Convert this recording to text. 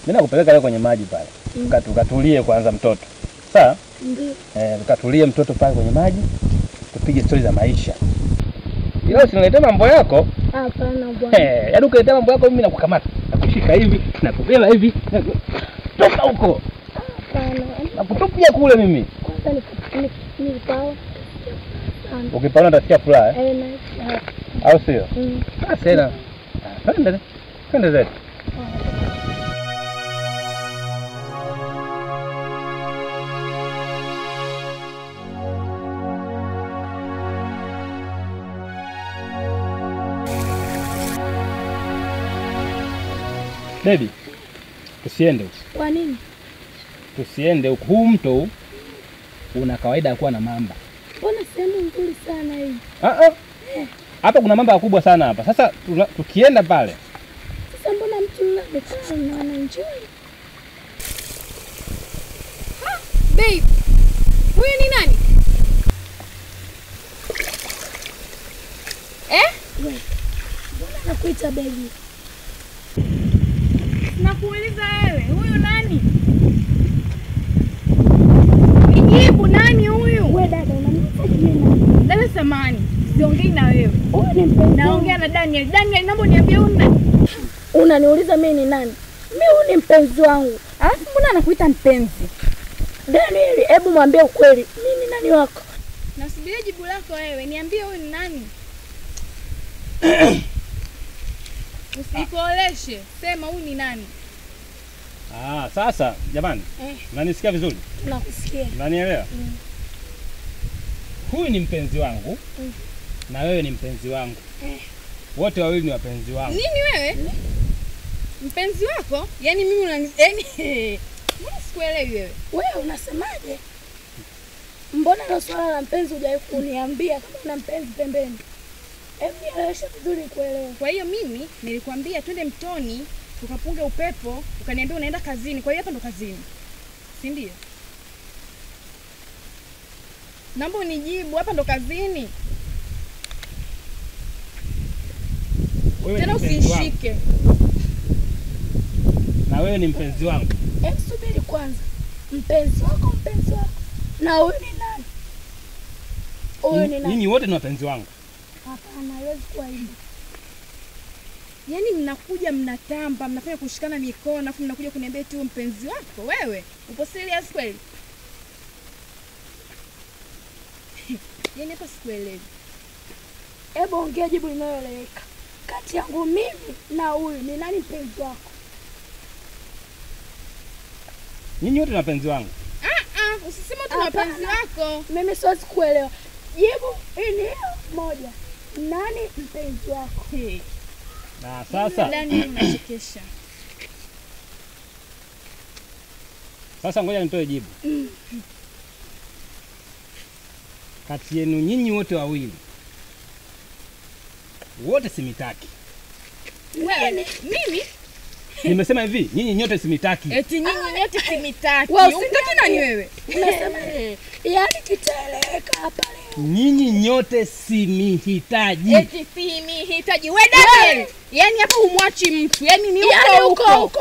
Mimi nakupeleka leo kwenye maji pale. Ukatulie kwanza mtoto. Sawa? Ndio. Ukatulie mtoto pale kwenye maji. Tupige story za maisha. Leo usiniletee mambo yako. Hapana bwana. Yaani ukiletea mambo yako mimi nakukamata. Nakushika hivi, nakubeba hivi. Toka huko. Hapana. Nakutupia kule mimi. Kwanza ni pao. Ukipaona utasikia furaha Na. au sio? Sasa twende zetu. Baby, tusiende huko. Kwa nini? Tusiende huko. Huu mto una kawaida ya kuwa na mamba. Mbona sehemu nzuri sana hii? Hapa kuna mamba wakubwa sana hapa. Sasa tukienda pale. Sasa mbona mtu yule amekaa na anaenjoy? Babe, huyu ni nani? Wewe. Mbona nakuita baby? Nakuuliza wewe, huyu nani? Nijibu, nani huyu? Wewe dada unaniita jina. Dada samani, siongei na wewe. Huyu ni mpenzi. Naongea na Daniel. Daniel, naomba niambie huyu nani? Unaniuliza mimi ni nani? Mimi huyu ni mpenzi wangu. Alafu mbona anakuita mpenzi? Daniel, hebu mwambie ukweli. Mimi ni nani wako? Nasubiria jibu lako wewe. Niambie huyu ni nani? Usikooleshe. Sema huyu ni nani? Sasa jamani. Unanisikia vizuri? Nakusikia. Unanielewa? Huyu ni mpenzi wangu. Na wewe ni mpenzi wangu. Wote wawili ni wapenzi wangu. Nini wewe? Mpenzi wako? Yaani mimi yaani mbona sikuelewi wewe? Wewe unasemaje? Mbona ndo swala la mpenzi hujawahi kuniambia kama una mpenzi pembeni? Hebu nieleweshe vizuri kuelewa. Kwa hiyo mimi nilikwambia twende mtoni tukapunge upepo, ukaniambia unaenda kazini. Kwa hiyo hapa ndo kazini. Si ndio? Naomba unijibu, hapa ndo kazini. Tena usishike. Na wewe ni mpenzi wangu. Hebu subiri kwanza. Mpenzi wako. Na huyu ni nani? Huyu ni nani? Ninyi wote ni wapenzi wangu. Hapana, haiwezi kuwa hivyo. Yaani mnakuja mnatamba, mnafanya kushikana mikono, afu mnakuja kuniambia tu mpenzi wako. Wewe, upo serious kweli? Yaani hapa sikuelewi. Hebu ongea jibu linaloeleweka. Kati yangu mimi na huyu ni nani mpenzi wako? Nyinyi wote ni wapenzi wangu. Usiseme tu wapenzi wako. Mimi siwezi kuelewa. Jibu hili moja. Nani mpenzi wako? Na sasa Ndani unachekesha. Sasa ngoja nitoe jibu. Kati yenu nyinyi wote wawili. Wote simitaki. Wewe, mimi? Nimesema hivi, nyinyi nyote simitaki. Eti nyinyi nyote simitaki. Wewe Unataka nani wewe? Unasema yaani kitaeleweka hapa leo. Nyinyi nyote simihitaji. Eti simihitaji. Wewe Daniel. Yaani hapa umwachi mtu. Yaani ni Yaani uko.